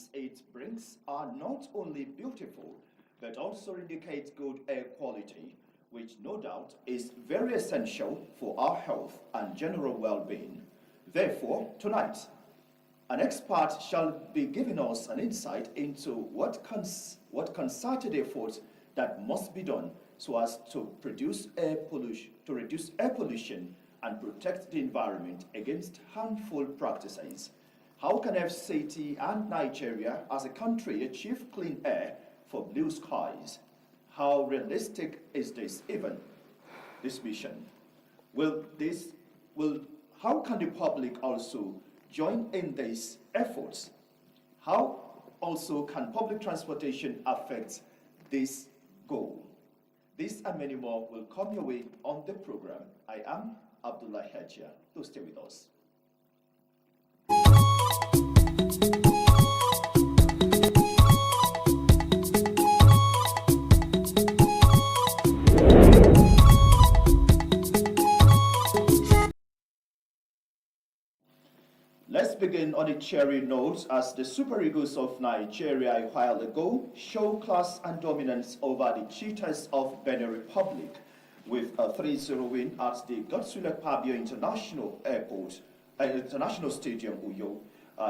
benefits it brings are not only beautiful, but also indicate good air quality, which no doubt is very essential for our health and general well-being. Therefore, tonight, an expert shall be giving us an insight into what concerted efforts that must be done so as to reduce air pollution and protect the environment against harmful practices. How can FCT and Nigeria as a country achieve clean air for blue skies? How realistic is this mission? How can the public also join in these efforts? How also can public transportation affect this goal? This and many more will come your way on the program. I am Abdullah Hajia. Do stay with us. Let's begin on a cheery note as the Super Eagles of Nigeria a while ago show class and dominance over the Cheetahs of Benin Republic with a 3-0 win at the Godswill Akpabio International Stadium, Uyo,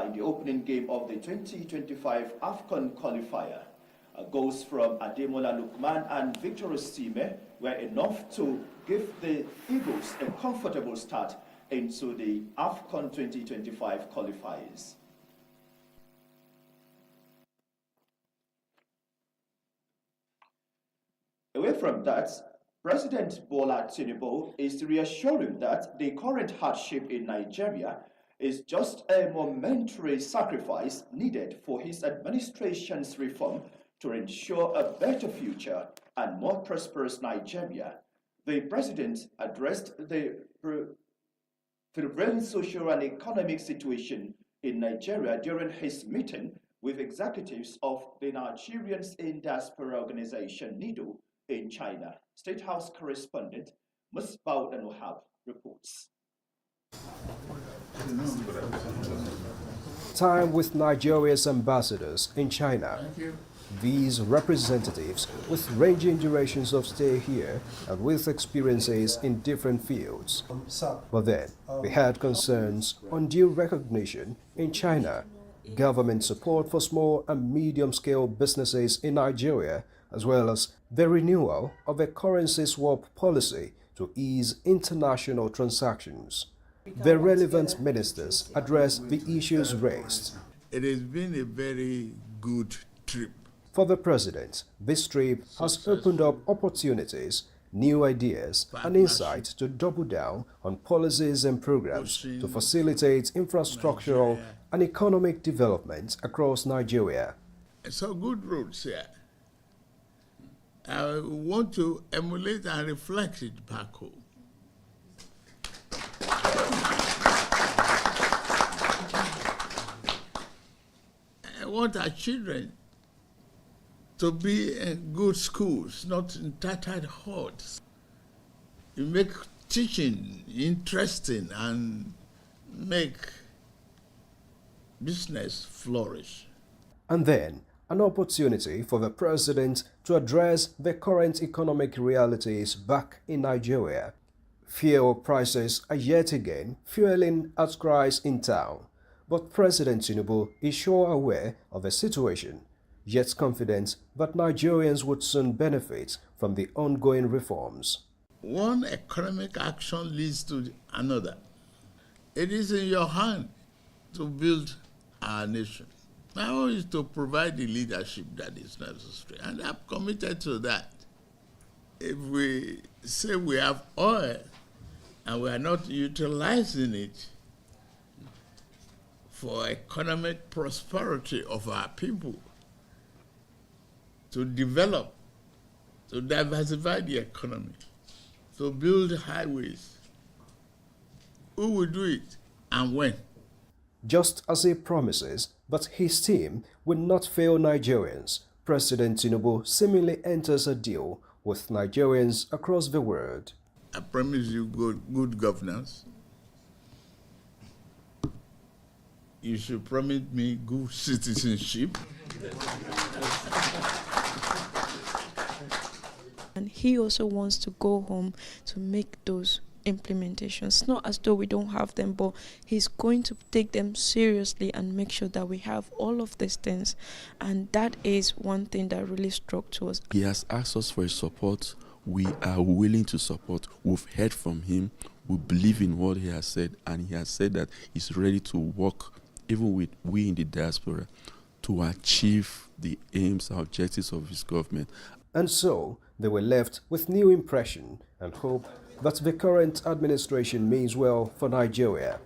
in the opening game of the 2025 AFCON qualifier. Goals from Ademola Lukman and Victor Osimhen were enough to give the Eagles a comfortable start into the AFCON 2025 qualifiers. Away from that, President Bola Tinubu is reassuring that the current hardship in Nigeria is just a momentary sacrifice needed for his administration's reform to ensure a better future and more prosperous Nigeria. The president addressed the prevailing social and economic situation in Nigeria during his meeting with executives of the Nigerians in Diaspora Organization, NIDO, in China. State House correspondent Musbau Danuhab reports. Time with Nigeria's ambassadors in China. These representatives, with ranging durations of stay here and with experiences in different fields. But then, they had concerns on due recognition in China, government support for small and medium-scale businesses in Nigeria, as well as the renewal of a currency swap policy to ease international transactions. The relevant ministers addressed the issues raised. It has been a very good trip. For the president, this trip has opened up opportunities, new ideas, and insight to double down on policies and programs to facilitate infrastructural and economic development across Nigeria. So good roads here. I want to emulate and reflect it back home. I want our children to be in good schools, not in tattered huts. You make teaching interesting and make business flourish. And then, an opportunity for the president to address the current economic realities back in Nigeria. Fuel prices are yet again fueling outcries in town, but President Tinubu is sure aware of the situation, yet confident that Nigerians would soon benefit from the ongoing reforms. One economic action leads to another. It is in your hand to build our nation. Now is to provide the leadership that is necessary, and I'm committed to that. If we say we have oil and we are not utilizing it for economic prosperity of our people, to develop, to diversify the economy, to build highways, who will do it and when? Just as he promises that his team will not fail Nigerians, President Tinubu seemingly enters a deal with Nigerians across the world. I promise you good governance. you should promise me good citizenship. And he also wants to go home to make those implementations. Not as though we don't have them, but he's going to take them seriously and make sure that we have all of these things. And that is one thing that really struck to us. He has asked us for his support. We are willing to support. We've heard from him. We believe in what he has said, and he has said that he's ready to work, even with we in the diaspora, to achieve the aims and objectives of his government. And so, they were left with new impression and hope that the current administration means well for Nigeria.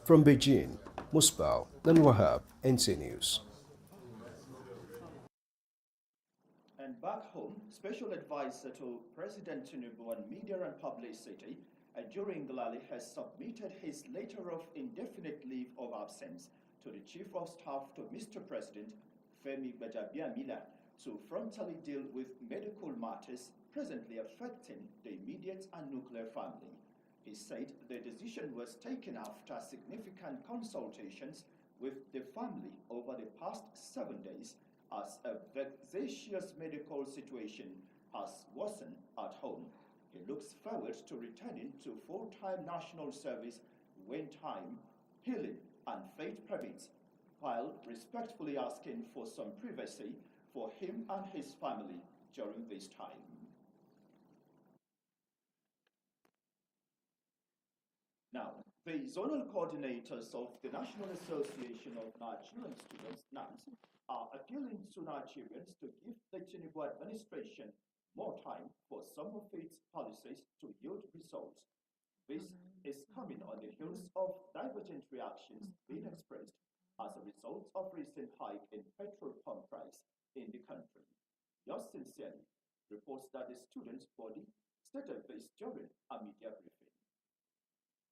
From Beijing, Musbao and Wahab, NC News. And back home, Special Advisor to President Tinubu on Media and Publicity, during the rally, has submitted his letter of indefinite leave of absence to the Chief of Staff to Mr. President, Femi Gbajabiamila, to frontally deal with medical matters presently affecting the immediate and nuclear family. He said the decision was taken after significant consultations with the family over the past 7 days, as a vexatious medical situation has worsened at home. He looks forward to returning to full-time national service when time, healing, and faith permits, while respectfully asking for some privacy for him and his family during this time. Now, the zonal coordinators of the National Association of Nigerian Students, NANS, are appealing to Nigerians to give the Tinubu administration more time for some of its policies to yield results. This is coming on the heels of divergent reactions being expressed as a result of recent hike in petrol pump price in the country. Yours sincerely reports that the student body stated this during a media briefing.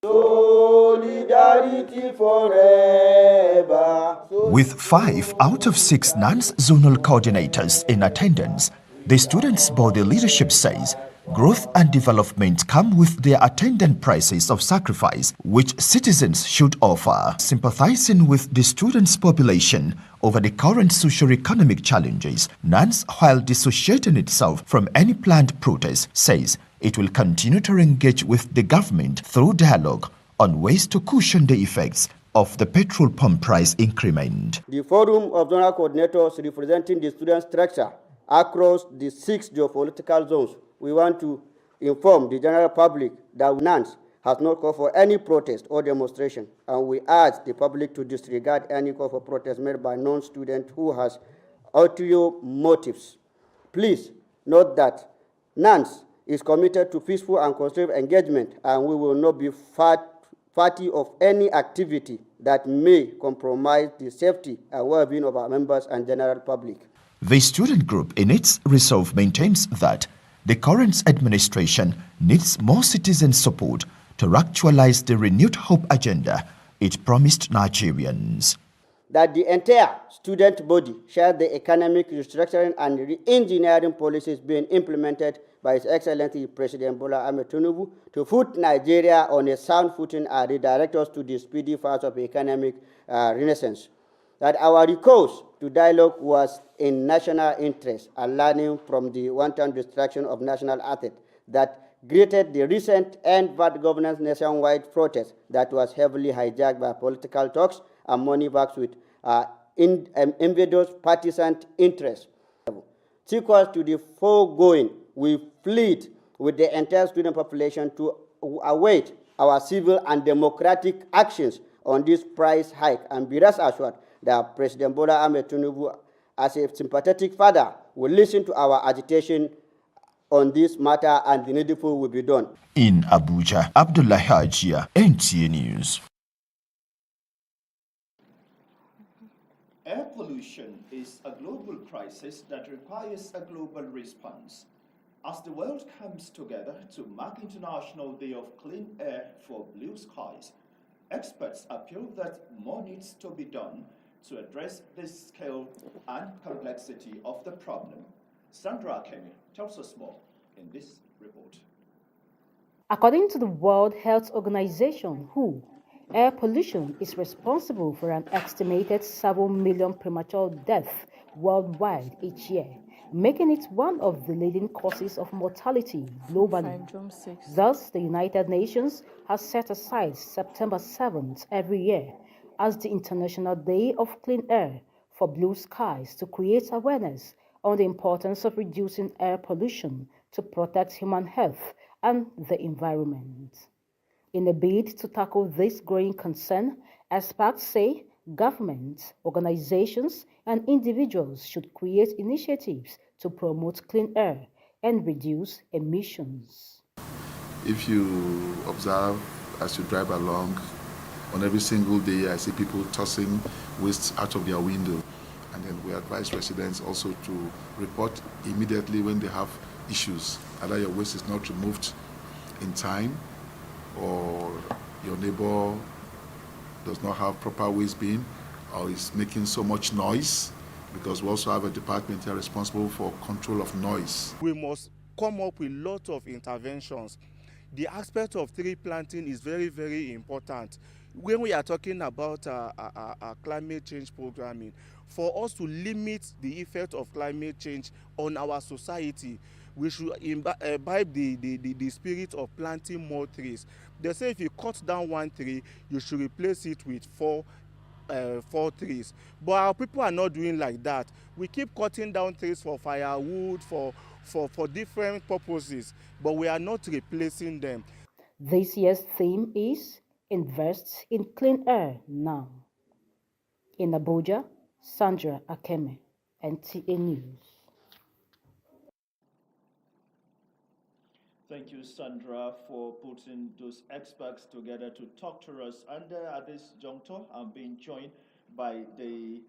Solidarity forever. With 5 out of 6 NANS zonal coordinators in attendance, the students' body leadership says growth and development come with their attendant prices of sacrifice, which citizens should offer. Sympathizing with the students' population over the current socio-economic challenges, NANS, while dissociating itself from any planned protest, says it will continue to engage with the government through dialogue on ways to cushion the effects of the petrol pump price increment. The Forum of Zonal Coordinators representing the student structure across the 6 geopolitical zones, we want to inform the general public that NANS has not called for any protest or demonstration, and we urge the public to disregard any call for protest made by non-student who has ulterior motives. Please note that NANS is committed to peaceful and constructive engagement, and we will not be party of any activity that may compromise the safety and well-being of our members and general public. The student group in its resolve maintains that the current administration needs more citizen support to actualize the renewed hope agenda it promised Nigerians. That the entire student body shares the economic restructuring and re-engineering policies being implemented by His Excellency President Bola Ahmed Tinubu to put Nigeria on a sound footing and redirect us to the speedy path of economic renaissance. That our recourse to dialogue was in national interest and learning from the wanton destruction of national assets that greeted the recent and bad governance nationwide protest that was heavily hijacked by political talks and money bags with envious partisan interests. Sequel to the foregoing, we plead with the entire student population to await our civil and democratic actions on this price hike and be rest assured that President Bola Ahmed Tinubu, as a sympathetic father, will listen to our agitation on this matter and the needful will be done. In Abuja, Abdullah Hajia, NTA News. Air pollution is a global crisis that requires a global response. As the world comes together to mark International Day of Clean Air for Blue Skies, experts appeal that more needs to be done to address the scale and complexity of the problem. Sandra Kemi tells us more in this report. According to the World Health Organization, WHO, Air pollution is responsible for an estimated 7 million premature deaths worldwide each year, making it one of the leading causes of mortality globally. Thus, the United Nations has set aside September 7th every year as the International Day of Clean Air for Blue Skies to create awareness on the importance of reducing air pollution to protect human health and the environment. In a bid to tackle this growing concern, experts say governments, organizations, and individuals should create initiatives to promote clean air and reduce emissions. If you observe as you drive along, on every single day I see people tossing waste out of their window. And then we advise residents also to report immediately when they have issues. Either your waste is not removed in time, or your neighbor does not have proper waste bin, or is making so much noise, because we also have a department here responsible for control of noise. We must come up with lots of interventions. The aspect of tree planting is very, very important. When we are talking about climate change programming, for us to limit the effect of climate change on our society, we should imbibe the spirit of planting more trees. They say if you cut down one tree, you should replace it with four trees. But our people are not doing like that. We keep cutting down trees for firewood, for different purposes, but we are not replacing them. This year's theme is Invest in Clean Air Now. In Abuja, Sandra Akeme, NTA News. Thank you, Sandra, for putting those experts together to talk to us. And at this juncture, I'm being joined by the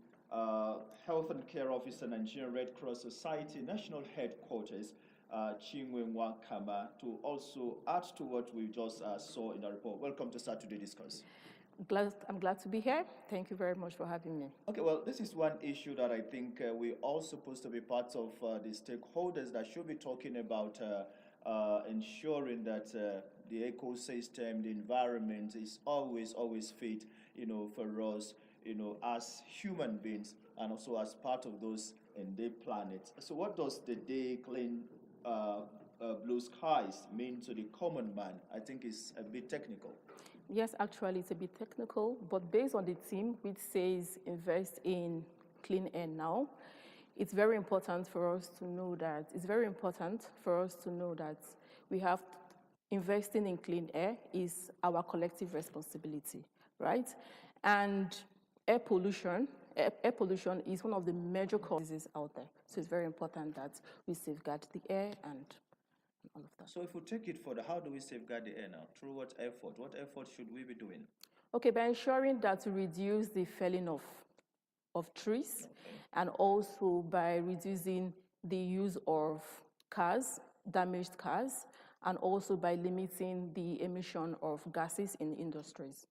Health and Care Officer, Nigerian Red Cross Society National Headquarters, Chinwenwa Kama, to also add to what we just saw in the report. Welcome to Saturday Discourse. I'm glad to be here. Thank you very much for having me. Okay, well, this is one issue that I think we're all supposed to be part of the stakeholders that should be talking about ensuring that the ecosystem, the environment is always fit, for us, as human beings and also as part of those in the planet. So what does the day clean blue skies mean to the common man? I think it's a bit technical. Yes, actually, it's a bit technical, but based on the theme, which says invest in clean air now, it's very important for us to know that we have investing in clean air is our collective responsibility, right? And air pollution is one of the major causes out there. So it's very important that we safeguard the air and all of that. So if we take it further, how do we safeguard the air now? Through what effort? What effort should we be doing? Okay, by ensuring that we reduce the felling of trees, and also by reducing the use of damaged cars, and also by limiting the emission of gases in industries.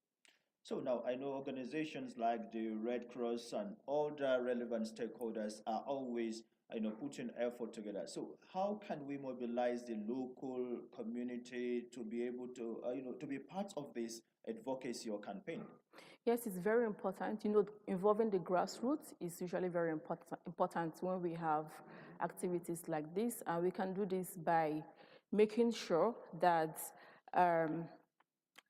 So now I know organizations like the Red Cross and all the relevant stakeholders are always putting effort together. So how can we mobilize the local community to be able to to be part of this advocacy or campaign? Yes, it's very important. Involving the grassroots is usually very important when we have activities like this, and we can do this by making sure that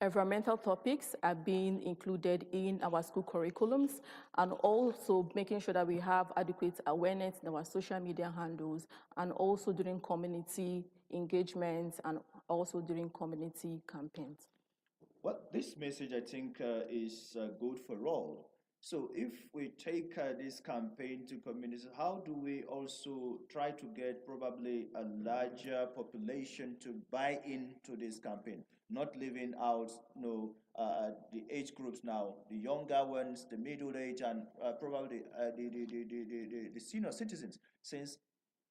environmental topics are being included in our school curriculums, and also making sure that we have adequate awareness in our social media handles, and also during community engagements, and also during community campaigns. Well, this message, I think, is good for all. So if we take this campaign to communities, how do we also try to get probably a larger population to buy into this campaign, not leaving out the age groups now, the younger ones, the middle age, and probably the senior citizens, since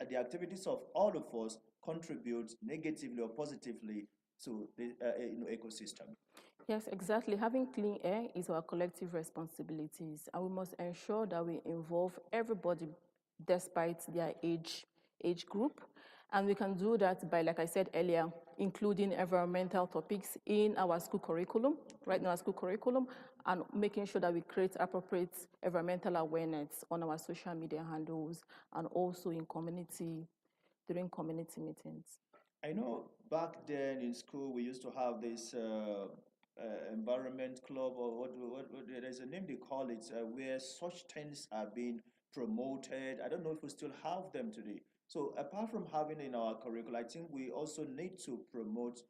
the activities of all of us contribute negatively or positively to the ecosystem. Yes, exactly. Having clean air is our collective responsibilities, and we must ensure that we involve everybody despite their age group. And we can do that by, like I said earlier, including environmental topics in our school curriculum, right in our school curriculum, and making sure that we create appropriate environmental awareness on our social media handles and also in during community meetings. I know back then in school we used to have this environment club, or there's a name they call it, where such things are being promoted. I don't know if we still have them today. So apart from having in our curriculum, I think we also need to promote,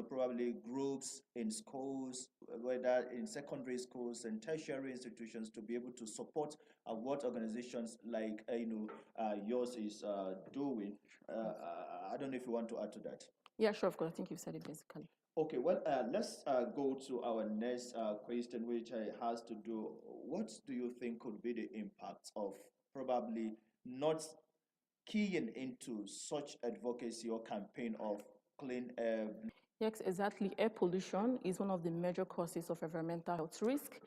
probably groups in schools, whether in secondary schools and tertiary institutions, to be able to support what organizations like, yours is doing. I don't know if you want to add to that. Yeah, sure, of course. I think you've said it basically. Okay, well, let's go to our next question, which has to do, what do you think could be the impact of probably not keying into such advocacy or campaign of clean air? Yes, exactly. Air pollution is one of the major causes of environmental health risk,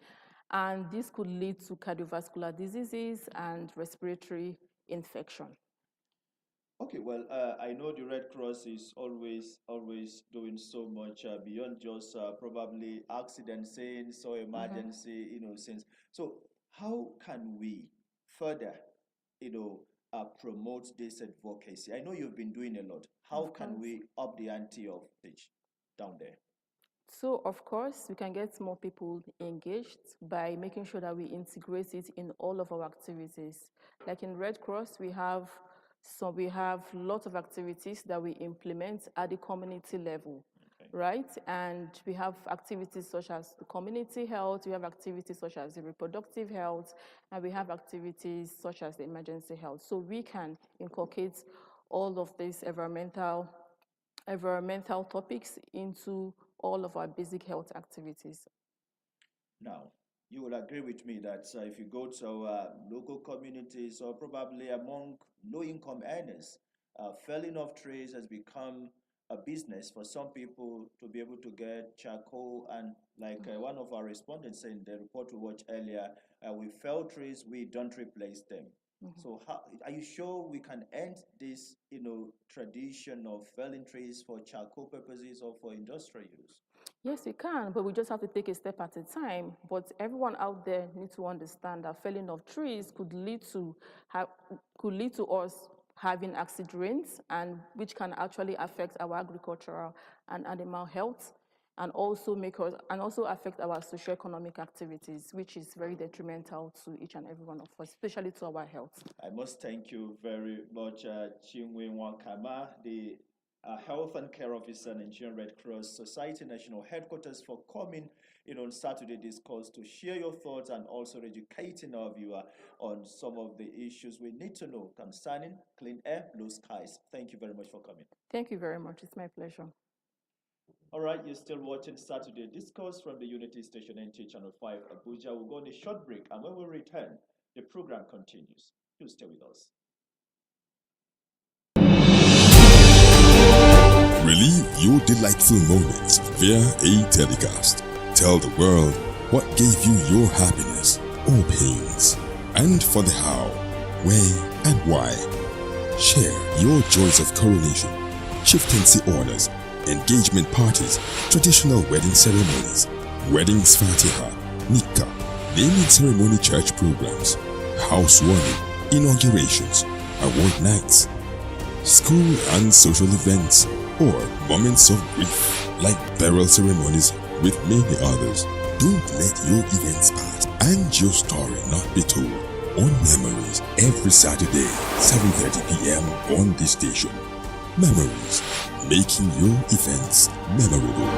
and this could lead to cardiovascular diseases and respiratory infection. Okay, well, I know the Red Cross is always doing so much beyond just probably accident scenes or emergency, scenes. So how can we further, promote this advocacy? I know you've been doing a lot. How can we up the ante of stage down there? So, of course, we can get more people engaged by making sure that we integrate it in all of our activities. Like in Red Cross, we have lots of activities that we implement at the community level, right? And we have activities such as the community health, we have activities such as the reproductive health, and we have activities such as the emergency health. So we can inculcate all of these environmental topics into all of our basic health activities. Now, you will agree with me that if you go to local communities or probably among low-income earners, felling of trees has become a business for some people to be able to get charcoal. And like one of our respondents said in the report we watched earlier, we fell trees, we don't replace them. So are you sure we can end this, tradition of felling trees for charcoal purposes or for industrial use? Yes, we can, but we just have to take a step at a time. But everyone out there needs to understand that felling of trees could lead to us having acid rains, and which can actually affect our agricultural and animal health, and also affect our socioeconomic activities, which is very detrimental to each and every one of us, especially to our health. I must thank you very much, Chinwe Wakama, the Health and Care Officer, Nigerian Red Cross Society National Headquarters, for coming on Saturday Discourse to share your thoughts and also educating our viewer on some of the issues we need to know concerning clean air, blue skies. Thank you very much for coming. Thank you very much. It's my pleasure. All right, you're still watching Saturday Discourse from the Unity Station NT Channel 5 Abuja. We'll go on a short break, and when we return, the program continues. Do stay with us. Relive your delightful moments via a telecast. Tell the world what gave you your happiness or pains, and for the how, where, and why. Share your joys of coronation, chieftaincy orders, engagement parties, traditional wedding ceremonies, weddings fatiha, nikah, naming ceremony, church programs, housewarming, inaugurations, award nights, school and social events, or moments of grief like burial ceremonies with many others. Don't let your events pass and your story not be told on Memories every Saturday, 7:30 p.m. on this station. Memories, making your events memorable.